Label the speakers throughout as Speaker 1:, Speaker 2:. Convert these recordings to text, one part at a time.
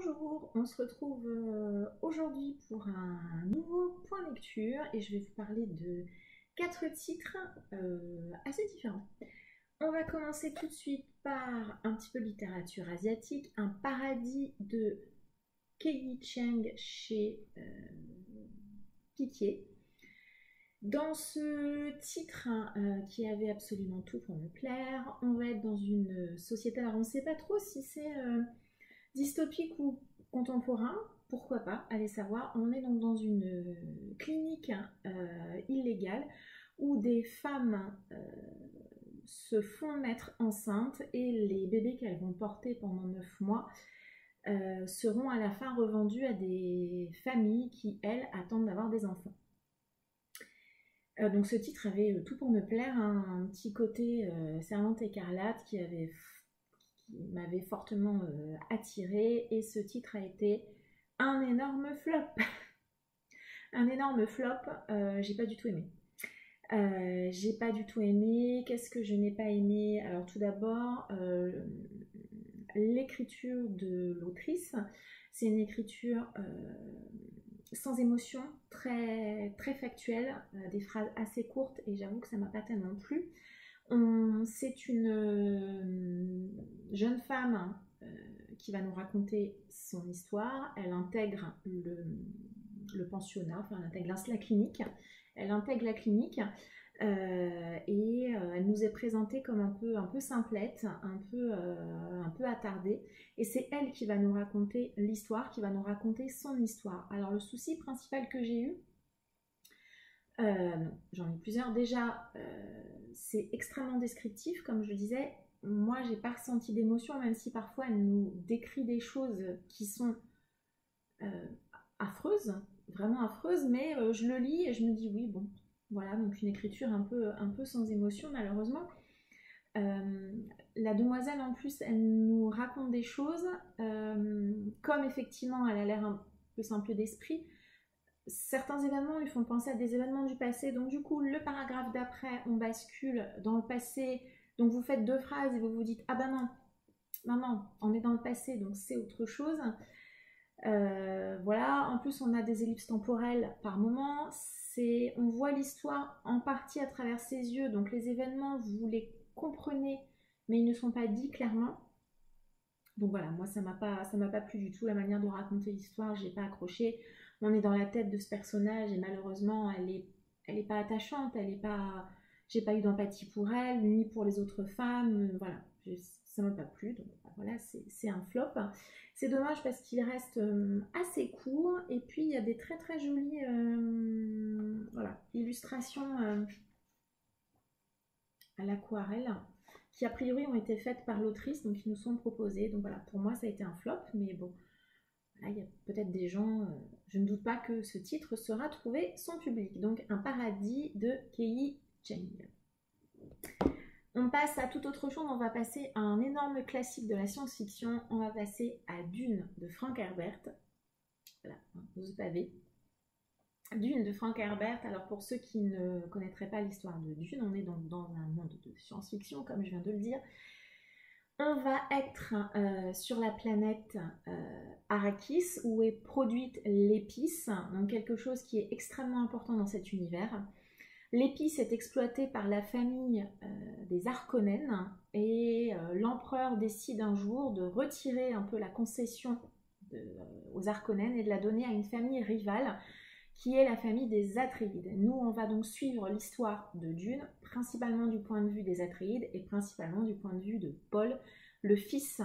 Speaker 1: Bonjour, on se retrouve aujourd'hui pour un nouveau point lecture et je vais vous parler de 4 titres assez différents. On va commencer tout de suite par un petit peu de littérature asiatique, Un paradis de Kei Cheng chez Piquier. Dans ce titre qui avait absolument tout pour me plaire, on va être dans une société, alors on ne sait pas trop si c'est dystopique ou contemporain, pourquoi pas, allez savoir. On est donc dans une clinique illégale où des femmes se font mettre enceintes et les bébés qu'elles vont porter pendant 9 mois seront à la fin revendus à des familles qui, elles, attendent d'avoir des enfants. Donc ce titre avait tout pour me plaire, hein, un petit côté Servante écarlate qui m'avait fortement attirée, et ce titre a été un énorme flop. Un énorme flop, j'ai pas du tout aimé. Qu'est-ce que je n'ai pas aimé? Alors tout d'abord, l'écriture de l'autrice, c'est une écriture sans émotion, très, très factuelle, des phrases assez courtes, et j'avoue que ça m'a pas tellement plu. C'est une jeune femme qui va nous raconter son histoire. Elle intègre le pensionnat, enfin elle intègre la clinique. Elle intègre la clinique et elle nous est présentée comme un peu simplette, un peu attardée. Et c'est elle qui va nous raconter l'histoire, qui va nous raconter son histoire. Alors le souci principal que j'ai eu, j'en ai plusieurs. Déjà, c'est extrêmement descriptif, comme je le disais. Moi, j'ai pas ressenti d'émotion, même si parfois elle nous décrit des choses qui sont affreuses, vraiment affreuses, mais je le lis et je me dis oui, bon, voilà, donc une écriture un peu sans émotion, malheureusement. La demoiselle, en plus, elle nous raconte des choses, comme effectivement elle a l'air un peu simple d'esprit. Certains événements lui font penser à des événements du passé, donc du coup le paragraphe d'après on bascule dans le passé, donc vous faites deux phrases et vous vous dites ah ben non, on est dans le passé, donc c'est autre chose. Voilà, en plus on a des ellipses temporelles par moment, on voit l'histoire en partie à travers ses yeux, donc les événements vous les comprenez mais ils ne sont pas dits clairement. Donc voilà, moi ça m'a pas plu du tout, la manière de raconter l'histoire, j'ai pas accroché. On est dans la tête de ce personnage et malheureusement elle est pas attachante, j'ai pas eu d'empathie pour elle, ni pour les autres femmes, voilà, ça m'a pas plu, donc voilà, c'est un flop. C'est dommage parce qu'il reste assez court, et puis il y a des très très jolies voilà, illustrations à l'aquarelle, qui a priori ont été faites par l'autrice, donc qui nous sont proposées. Donc voilà, pour moi ça a été un flop, mais bon, là il y a peut-être des gens, je ne doute pas que ce titre saura trouver son public. Donc Un paradis de Kei Cheng. On passe à toute autre chose, on va passer à un énorme classique de la science-fiction, on va passer à Dune de Frank Herbert. Voilà, vous pavé. Dune de Frank Herbert. Alors pour ceux qui ne connaîtraient pas l'histoire de Dune, on est donc dans un monde de science-fiction, comme je viens de le dire. On va être sur la planète Arrakis, où est produite l'épice, donc quelque chose qui est extrêmement important dans cet univers. L'épice est exploitée par la famille des Harkonnen, et l'empereur décide un jour de retirer un peu la concession aux Harkonnen et de la donner à une famille rivale, qui est la famille des Atréides. Nous, on va donc suivre l'histoire de Dune, principalement du point de vue des Atréides et principalement du point de vue de Paul, le fils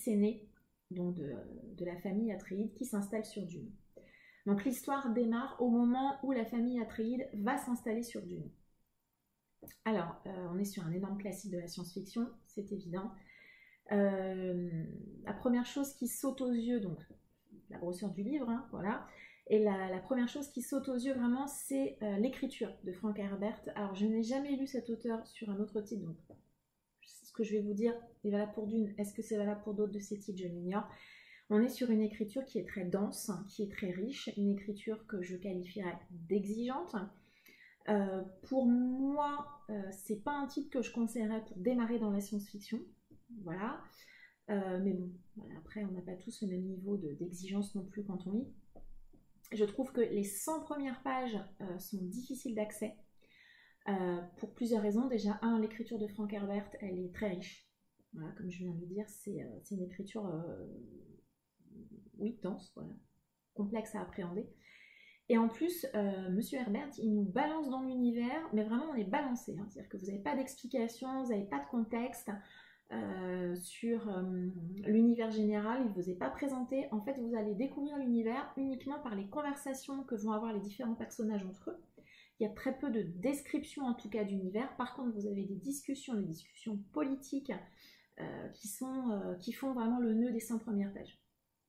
Speaker 1: aîné donc de la famille Atréide qui s'installe sur Dune. Donc l'histoire démarre au moment où la famille Atréide va s'installer sur Dune. Alors, on est sur un énorme classique de la science-fiction, c'est évident. La première chose qui saute aux yeux, donc la grosseur du livre, hein, voilà. Et la première chose qui saute aux yeux vraiment, c'est l'écriture de Frank Herbert. Alors je n'ai jamais lu cet auteur sur un autre titre, donc ce que je vais vous dire est valable pour Dune. Est-ce que c'est valable pour d'autres de ces titres? Je l'ignore. On est sur une écriture qui est très dense, qui est très riche, une écriture que je qualifierais d'exigeante. Pour moi, c'est pas un titre que je conseillerais pour démarrer dans la science-fiction. Voilà. Mais bon, voilà, après, on n'a pas tous le même niveau d'exigence non plus quand on lit. Je trouve que les 100 premières pages sont difficiles d'accès pour plusieurs raisons. Déjà, l'écriture de Frank Herbert, elle est très riche. Voilà, comme je viens de le dire, c'est une écriture, oui, dense, voilà, complexe à appréhender. Et en plus, Monsieur Herbert, il nous balance dans l'univers, mais vraiment on est balancé. Hein. C'est-à-dire que vous n'avez pas d'explication, vous n'avez pas de contexte sur l'univers général, il ne vous est pas présenté. En fait, vous allez découvrir l'univers uniquement par les conversations que vont avoir les différents personnages entre eux. Il y a très peu de description en tout cas d'univers. Par contre, vous avez des discussions politiques qui font vraiment le nœud des 100 premières pages.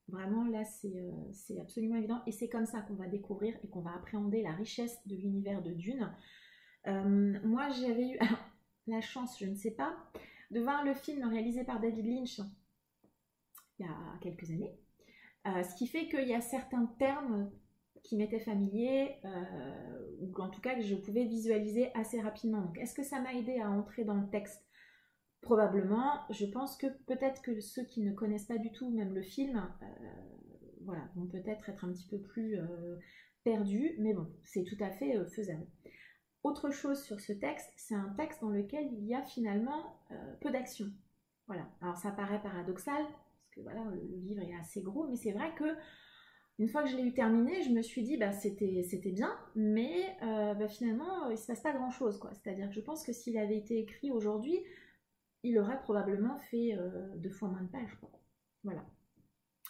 Speaker 1: Vraiment, là, c'est absolument évident. Et c'est comme ça qu'on va découvrir et qu'on va appréhender la richesse de l'univers de Dune. Moi, j'avais eu la chance, je ne sais pas, de voir le film réalisé par David Lynch il y a quelques années. Ce qui fait qu'il y a certains termes qui m'étaient familiers, ou en tout cas que je pouvais visualiser assez rapidement. Donc, est-ce que ça m'a aidé à entrer dans le texte ? Probablement. Je pense que peut-être que ceux qui ne connaissent pas du tout même le film, voilà, vont peut-être être un petit peu plus perdus, mais bon, c'est tout à fait faisable. Autre chose sur ce texte, c'est un texte dans lequel il y a finalement peu d'action. Voilà. Alors ça paraît paradoxal, parce que voilà, le livre est assez gros, mais c'est vrai que une fois que je l'ai eu terminé, je me suis dit bah c'était bien, mais finalement il se passe pas grand chose, quoi. C'est-à-dire que je pense que s'il avait été écrit aujourd'hui, il aurait probablement fait 2 fois moins de pages, quoi. Voilà.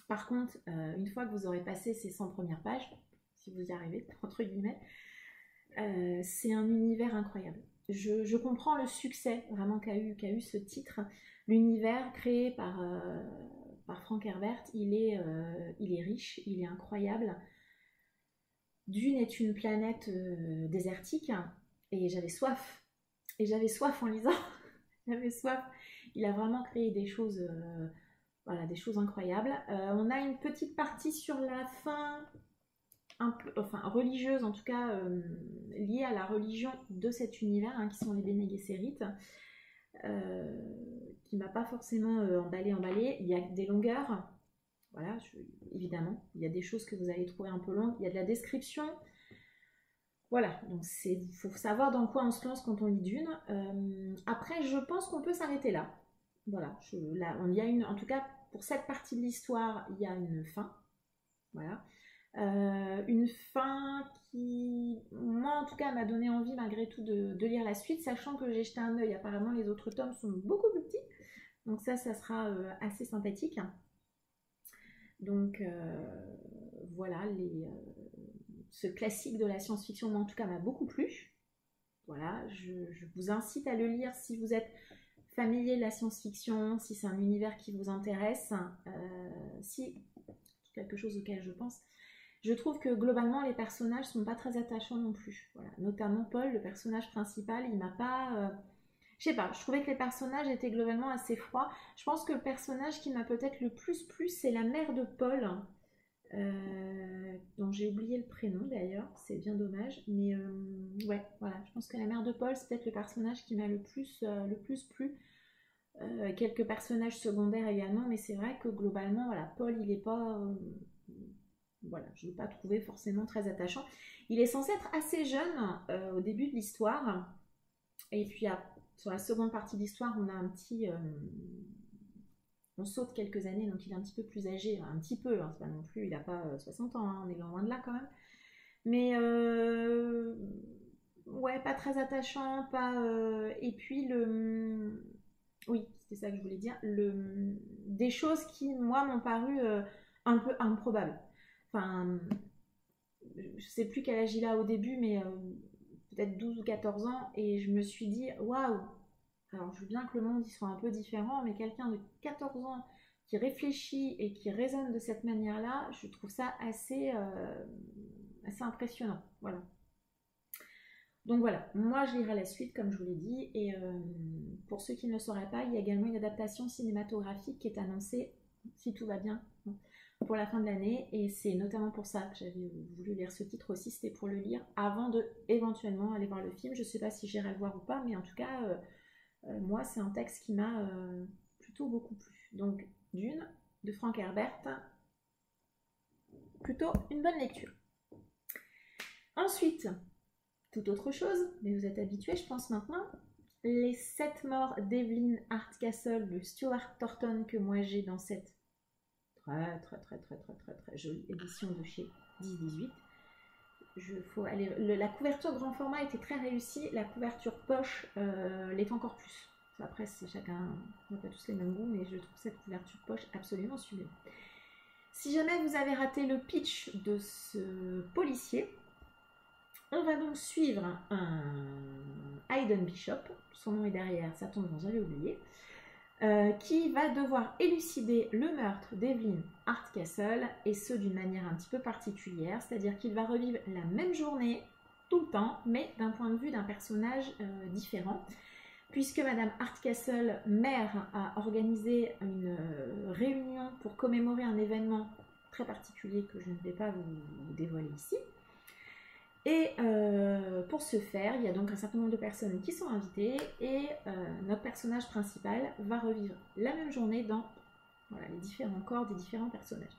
Speaker 1: Par contre, une fois que vous aurez passé ces 100 premières pages, si vous y arrivez, entre guillemets, c'est un univers incroyable. Je comprends le succès vraiment qu'a eu ce titre. L'univers créé par Frank Herbert, il est riche, il est incroyable. Dune est une planète désertique et j'avais soif. Et j'avais soif en lisant. J'avais soif. Il a vraiment créé des choses, voilà, des choses incroyables. On a une petite partie sur la fin, un peu, enfin religieuse en tout cas, liée à la religion de cet univers, hein, qui sont les Bene Gesserit, qui m'a pas forcément emballé. Il y a des longueurs, voilà, évidemment, il y a des choses que vous allez trouver un peu longues. Il y a de la description. Voilà, donc il faut savoir dans quoi on se lance quand on lit Dune. Après, je pense qu'on peut s'arrêter là. Voilà, là, il y a en tout cas, pour cette partie de l'histoire, il y a une fin. Voilà. Une fin qui, moi en tout cas, m'a donné envie malgré tout de lire la suite, sachant que j'ai jeté un œil. Apparemment, les autres tomes sont beaucoup plus petits. Donc ça sera assez sympathique. Donc voilà, ce classique de la science-fiction, moi en tout cas, m'a beaucoup plu. Voilà, je vous incite à le lire si vous êtes familier de la science-fiction, si c'est un univers qui vous intéresse, si quelque chose auquel je pense. Je trouve que globalement les personnages sont pas très attachants non plus. Voilà. Notamment Paul, le personnage principal, il m'a pas... je sais pas, je trouvais que les personnages étaient globalement assez froids. Je pense que le personnage qui m'a peut-être le plus plu, c'est la mère de Paul, dont j'ai oublié le prénom d'ailleurs, c'est bien dommage. Mais ouais, voilà, je pense que la mère de Paul, c'est peut-être le personnage qui m'a le plus plu. Quelques personnages secondaires également, mais c'est vrai que globalement, voilà, Paul, il est pas... voilà, je ne l'ai pas trouvé forcément très attachant. Il est censé être assez jeune au début de l'histoire. Et puis sur la seconde partie de l'histoire, on a un petit... on saute quelques années, donc il est un petit peu plus âgé. Un petit peu, hein, c'est pas non plus, il n'a pas 60 ans, hein, on est loin de là quand même. Mais ouais, pas très attachant, pas... et puis oui, c'était ça que je voulais dire. Des choses qui, moi, m'ont paru un peu improbables. Enfin, je sais plus quel âge il a au début, mais peut-être 12 ou 14 ans, et je me suis dit, waouh! Alors, je veux bien que le monde y soit un peu différent, mais quelqu'un de 14 ans qui réfléchit et qui raisonne de cette manière-là, je trouve ça assez impressionnant. Voilà. Donc voilà, moi je lirai la suite comme je vous l'ai dit, et pour ceux qui ne le sauraient pas, il y a également une adaptation cinématographique qui est annoncée, si tout va bien, pour la fin de l'année, et c'est notamment pour ça que j'avais voulu lire ce titre aussi, c'était pour le lire avant de éventuellement aller voir le film. Je ne sais pas si j'irai le voir ou pas, mais en tout cas, moi c'est un texte qui m'a plutôt beaucoup plu. Donc Dune de Frank Herbert. Plutôt une bonne lecture. Ensuite, toute autre chose, mais vous êtes habitués, je pense maintenant, Les 7 morts d'Evelyn Hardcastle de Stuart Thornton que moi j'ai dans cette très jolie édition de chez 10-18. La couverture grand format était très réussie, la couverture poche l'est encore plus. Après, c'est chacun, on n'a pas tous les mêmes goûts, mais je trouve cette couverture poche absolument sublime. Si jamais vous avez raté le pitch de ce policier, on va donc suivre un Hayden Bishop, son nom est derrière, ça tombe, j'avais oublié, qui va devoir élucider le meurtre d'Evelyn Hardcastle, et ce d'une manière un petit peu particulière, c'est-à-dire qu'il va revivre la même journée tout le temps, mais d'un point de vue d'un personnage différent, puisque Madame Hardcastle, mère, a organisé une réunion pour commémorer un événement très particulier que je ne vais pas vous dévoiler ici. Et pour ce faire, il y a donc un certain nombre de personnes qui sont invitées et notre personnage principal va revivre la même journée dans les différents corps des différents personnages.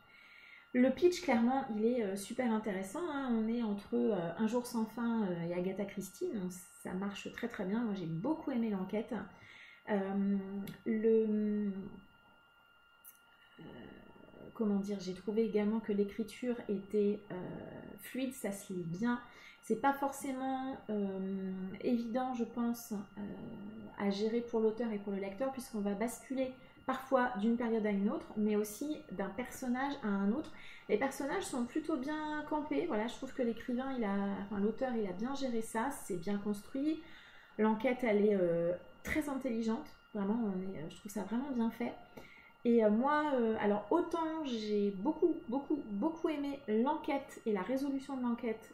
Speaker 1: Le pitch, clairement, il est super intéressant, hein. On est entre Un jour sans fin et Agatha Christie, donc ça marche très très bien. Moi, j'ai beaucoup aimé l'enquête. Comment dire, j'ai trouvé également que l'écriture était fluide, ça se lit bien. C'est pas forcément évident, je pense, à gérer pour l'auteur et pour le lecteur, puisqu'on va basculer parfois d'une période à une autre, mais aussi d'un personnage à un autre. Les personnages sont plutôt bien campés. Voilà, je trouve que l'écrivain, l'auteur, il a bien géré ça. C'est bien construit. L'enquête, elle est très intelligente. Vraiment, je trouve ça vraiment bien fait. Et moi, alors autant j'ai beaucoup aimé l'enquête et la résolution de l'enquête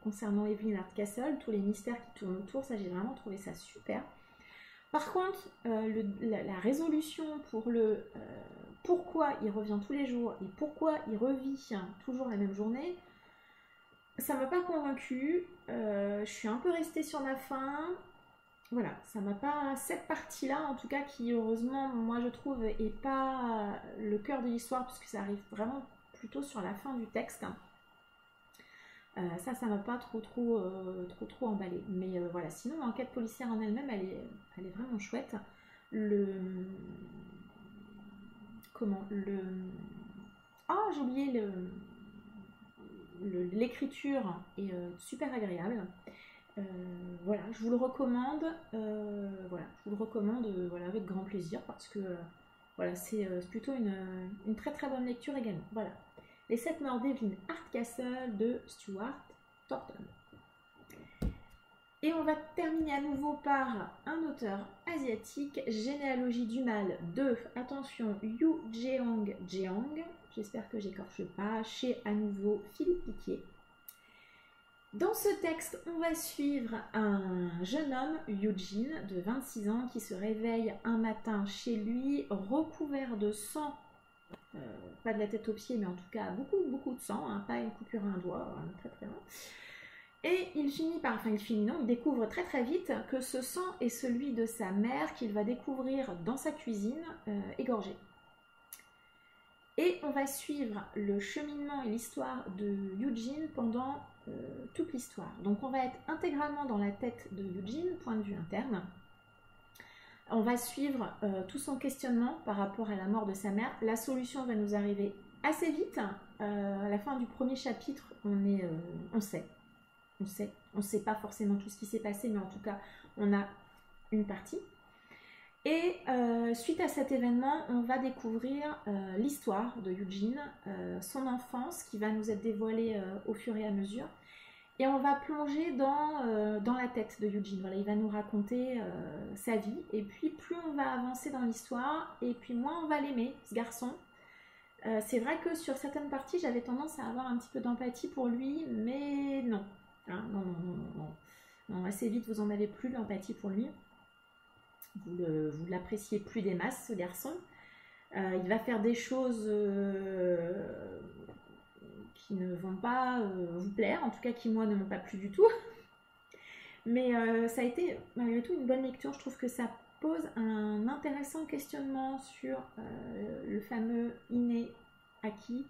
Speaker 1: concernant Evelyn Hardcastle, tous les mystères qui tournent autour, ça j'ai vraiment trouvé ça super. Par contre, la résolution pour le pourquoi il revient tous les jours et pourquoi il revit toujours la même journée, ça m'a pas convaincue. Je suis un peu restée sur ma faim. Voilà, ça m'a pas. Cette partie-là, en tout cas, qui heureusement, moi je trouve, est pas le cœur de l'histoire, puisque ça arrive vraiment plutôt sur la fin du texte. Ça m'a pas trop emballé. Mais voilà, sinon l'enquête policière en elle-même, elle est vraiment chouette. J'ai oublié l'écriture est super agréable. Voilà, je vous le recommande. Je vous le recommande avec grand plaisir parce que c'est plutôt une très très bonne lecture également. Voilà. Les 7 morts d'Evelyn Hardcastle de Stuart Thornton. Et on va terminer à nouveau par un auteur asiatique, Généalogie du mal de, attention, Yu Jeong Jeong, j'espère que j'écorche pas, chez à nouveau Philippe Piquier. Dans ce texte, on va suivre un jeune homme, Eugene, de 26 ans, qui se réveille un matin chez lui, recouvert de sang, pas de la tête aux pieds, mais en tout cas beaucoup de sang, hein, pas une coupure à un doigt, très très long. Et il découvre très très vite que ce sang est celui de sa mère qu'il va découvrir dans sa cuisine, égorgée. Et on va suivre le cheminement et l'histoire de Eugene pendant toute l'histoire. Donc on va être intégralement dans la tête de Eugene, point de vue interne. On va suivre tout son questionnement par rapport à la mort de sa mère. La solution va nous arriver assez vite. À la fin du premier chapitre, on sait. On ne sait pas forcément tout ce qui s'est passé, mais en tout cas, on a une partie. Et suite à cet événement, on va découvrir l'histoire de Eugene, son enfance qui va nous être dévoilée au fur et à mesure. Et on va plonger dans la tête de Eugene. Voilà, il va nous raconter sa vie. Et puis plus on va avancer dans l'histoire, et puis moins on va l'aimer, ce garçon. C'est vrai que sur certaines parties, j'avais tendance à avoir un petit peu d'empathie pour lui, mais non. Hein, non. Assez vite, vous en avez plus l'empathie pour lui. Vous l'appréciez plus des masses, ce garçon. Il va faire des choses qui ne vont pas vous plaire, en tout cas qui moi ne m'ont pas plu du tout. Mais ça a été malgré tout une bonne lecture. Je trouve que ça pose un intéressant questionnement sur le fameux inné acquis.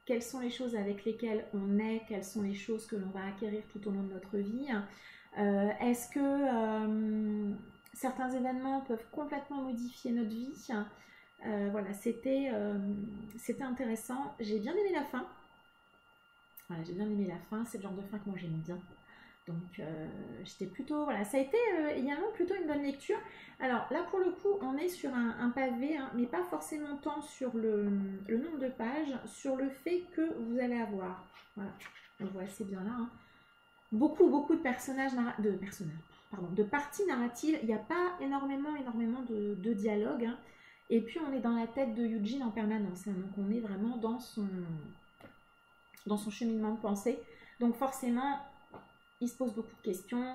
Speaker 1: Quelles sont les choses avec lesquelles on est, quelles sont les choses que l'on va acquérir tout au long de notre vie. Est-ce que certains événements peuvent complètement modifier notre vie. Voilà, c'était intéressant. J'ai bien aimé la fin. Voilà, j'ai bien aimé la fin. C'est le genre de fin que moi j'aime bien. Donc j'étais plutôt, voilà, ça a été également plutôt une bonne lecture. Alors là pour le coup on est sur un pavé, hein, mais pas forcément tant sur le nombre de pages, sur le fait que vous allez avoir, voilà, on voit assez bien là, hein, beaucoup de personnages, de parties narratives. Il n'y a pas énormément de dialogue, hein, et puis on est dans la tête de Eugene en permanence, hein, donc on est vraiment dans son cheminement de pensée, donc forcément il se pose beaucoup de questions,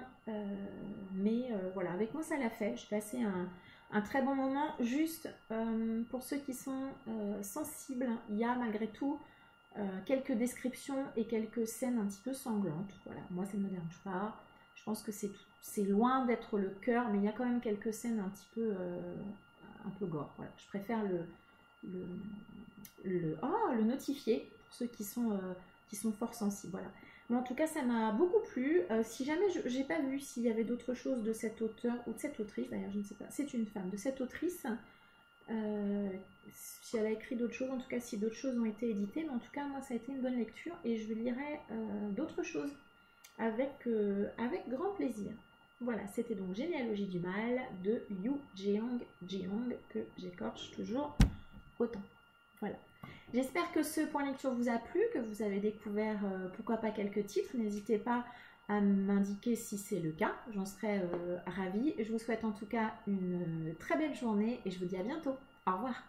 Speaker 1: mais voilà, avec moi ça l'a fait. J'ai passé un très bon moment. Juste pour ceux qui sont sensibles, il y a malgré tout quelques descriptions et quelques scènes un petit peu sanglantes. Voilà, moi ça ne me dérange pas. Je pense que c'est loin d'être le cœur, mais il y a quand même quelques scènes un petit peu gore. Voilà, je préfère le notifier pour ceux qui sont fort sensibles. Voilà. Mais en tout cas, ça m'a beaucoup plu. Si jamais j'ai pas vu s'il y avait d'autres choses de cet auteur ou de cette autrice, d'ailleurs, je ne sais pas, c'est une femme, de cette autrice, si elle a écrit d'autres choses, en tout cas, si d'autres choses ont été éditées, mais en tout cas, moi, ça a été une bonne lecture et je lirai d'autres choses avec grand plaisir. Voilà, c'était donc Généalogie du mal de Yu Jeong, que j'écorche toujours autant. Voilà. J'espère que ce point lecture vous a plu, que vous avez découvert pourquoi pas quelques titres. N'hésitez pas à m'indiquer si c'est le cas, j'en serais ravie. Je vous souhaite en tout cas une très belle journée et je vous dis à bientôt. Au revoir.